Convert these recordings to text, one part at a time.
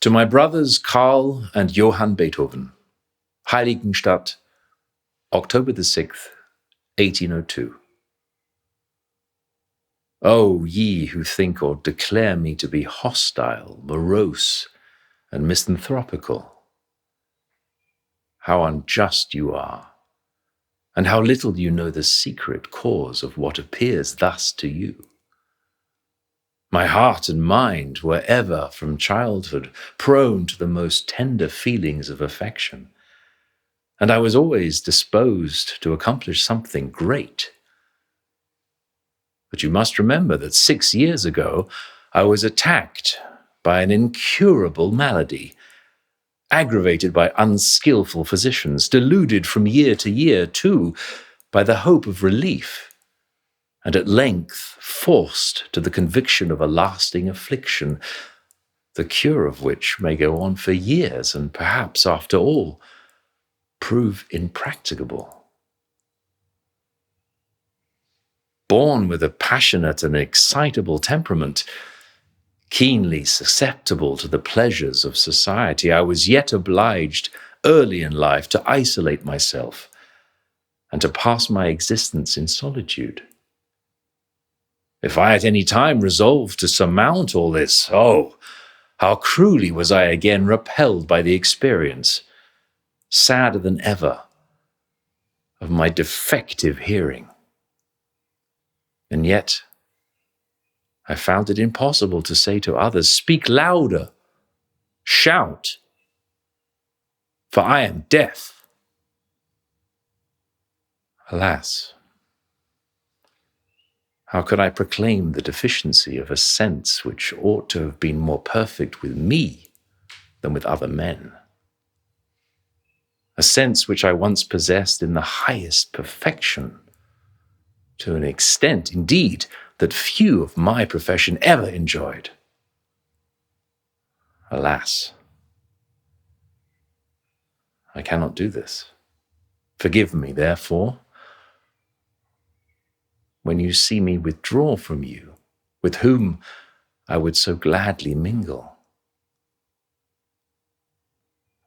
To my brothers Karl and Johann Beethoven, Heiligenstadt, October the 6th, 1802. O ye who think or declare me to be hostile, morose, and misanthropical, how unjust you are, and how little you know the secret cause of what appears thus to you. My heart and mind were ever, from childhood, prone to the most tender feelings of affection, and I was always disposed to accomplish something great. But you must remember that 6 years ago I was attacked by an incurable malady, aggravated by unskillful physicians, deluded from year to year, too, by the hope of relief, and at length forced to the conviction of a lasting affliction, the cure of which may go on for years and perhaps, after all, prove impracticable. Born with a passionate and excitable temperament, keenly susceptible to the pleasures of society, I was yet obliged early in life to isolate myself and to pass my existence in solitude. If I at any time resolved to surmount all this, oh, how cruelly was I again repelled by the experience, sadder than ever, of my defective hearing. And yet, I found it impossible to say to others, "Speak louder, shout, for I am deaf." Alas, how could I proclaim the deficiency of a sense which ought to have been more perfect with me than with other men? A sense which I once possessed in the highest perfection, to an extent, indeed, that few of my profession ever enjoyed. Alas, I cannot do this. Forgive me, therefore, when you see me withdraw from you, with whom I would so gladly mingle.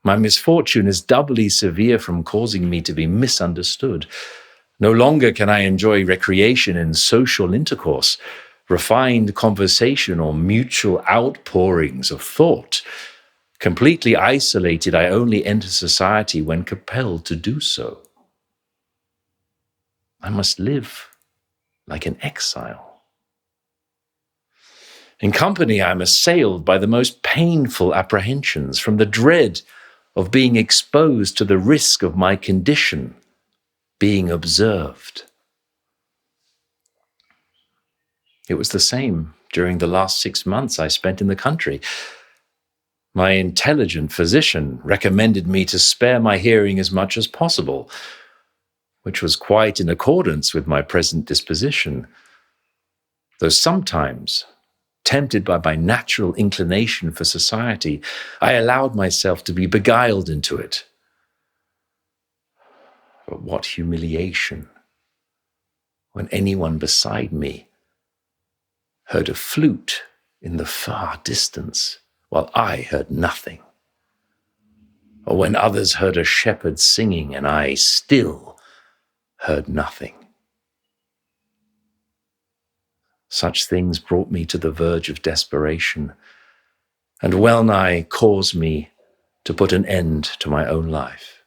My misfortune is doubly severe from causing me to be misunderstood. No longer can I enjoy recreation in social intercourse, refined conversation, or mutual outpourings of thought. Completely isolated, I only enter society when compelled to do so. I must live like an exile. In company, I am assailed by the most painful apprehensions, from the dread of being exposed to the risk of my condition being observed. It was the same during the last 6 months I spent in the country. My intelligent physician recommended me to spare my hearing as much as possible, which was quite in accordance with my present disposition, though sometimes, tempted by my natural inclination for society, I allowed myself to be beguiled into it. But what humiliation when anyone beside me heard a flute in the far distance while I heard nothing, or when others heard a shepherd singing and I still heard nothing. Such things brought me to the verge of desperation, and well nigh caused me to put an end to my own life.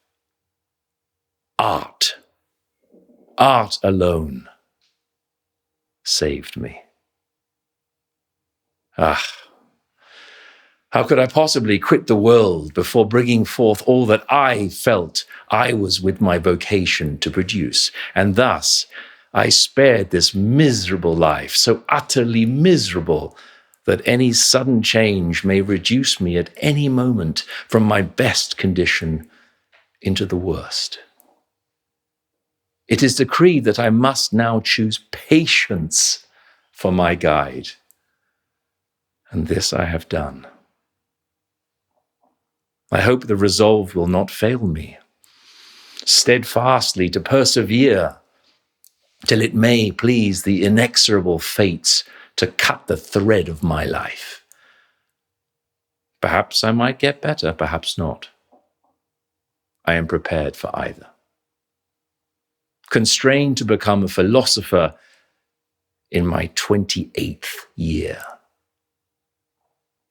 Art alone saved me. How could I possibly quit the world before bringing forth all that I felt I was with my vocation to produce? And thus I spared this miserable life, so utterly miserable that any sudden change may reduce me at any moment from my best condition into the worst. It is decreed that I must now choose patience for my guide, and this I have done. I hope the resolve will not fail me, steadfastly to persevere till it may please the inexorable fates to cut the thread of my life. Perhaps I might get better, perhaps not. I am prepared for either. Constrained to become a philosopher in my 28th year.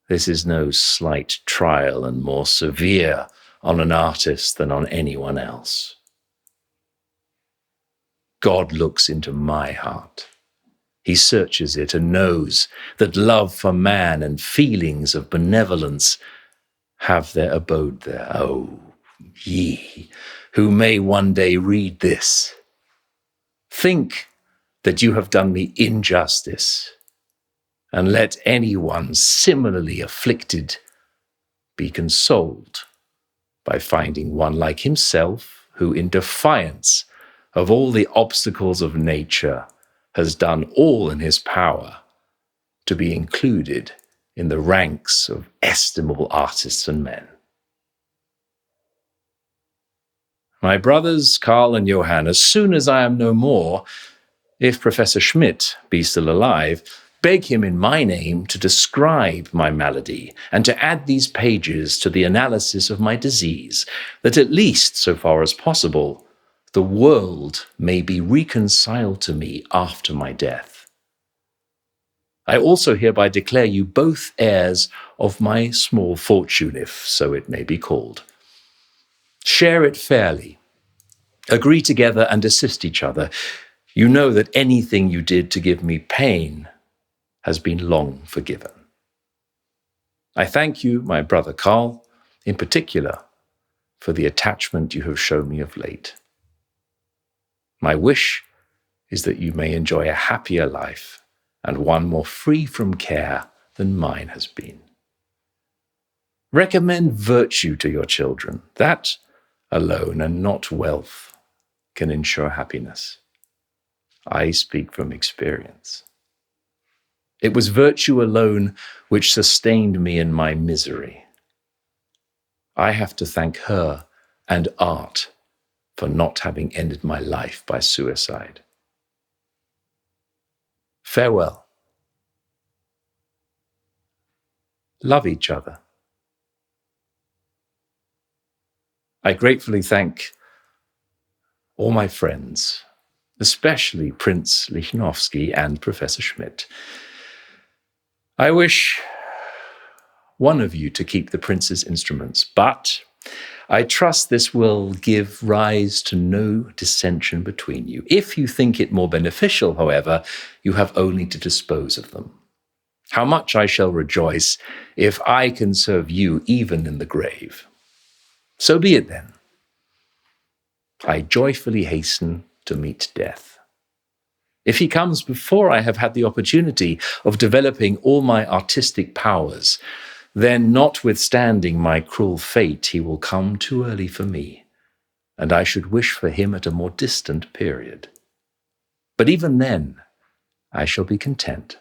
This is no slight trial and more severe on an artist than on anyone else. God looks into my heart. He searches it and knows that love for man and feelings of benevolence have their abode there. Oh, ye who may one day read this, think that you have done me injustice, and let anyone similarly afflicted be consoled by finding one like himself who, in defiance of all the obstacles of nature, has done all in his power to be included in the ranks of estimable artists and men. My brothers Karl and Johann, as soon as I am no more, if Professor Schmidt be still alive, beg him in my name to describe my malady and to add these pages to the analysis of my disease, that at least, so far as possible, the world may be reconciled to me after my death. I also hereby declare you both heirs of my small fortune, if so it may be called. Share it fairly. Agree together and assist each other. You know that anything you did to give me pain has been long forgiven. I thank you, my brother Karl, in particular, for the attachment you have shown me of late. My wish is that you may enjoy a happier life and one more free from care than mine has been. Recommend virtue to your children. That alone, and not wealth, can ensure happiness. I speak from experience. It was virtue alone which sustained me in my misery. I have to thank her and art for not having ended my life by suicide. Farewell. Love each other. I gratefully thank all my friends, especially Prince Lichnowsky and Professor Schmidt. I wish one of you to keep the prince's instruments, but I trust this will give rise to no dissension between you. If you think it more beneficial, however, you have only to dispose of them. How much I shall rejoice if I can serve you even in the grave. So be it then. I joyfully hasten to meet death. If he comes before I have had the opportunity of developing all my artistic powers, then notwithstanding my cruel fate, he will come too early for me, and I should wish for him at a more distant period. But even then, I shall be content,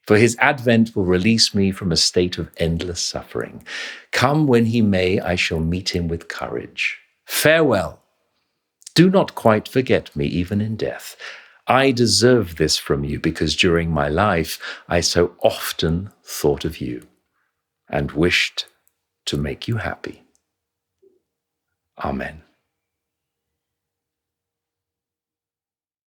for his advent will release me from a state of endless suffering. Come when he may, I shall meet him with courage. Farewell. Do not quite forget me even in death. I deserve this from you because during my life I so often thought of you and wished to make you happy. Amen.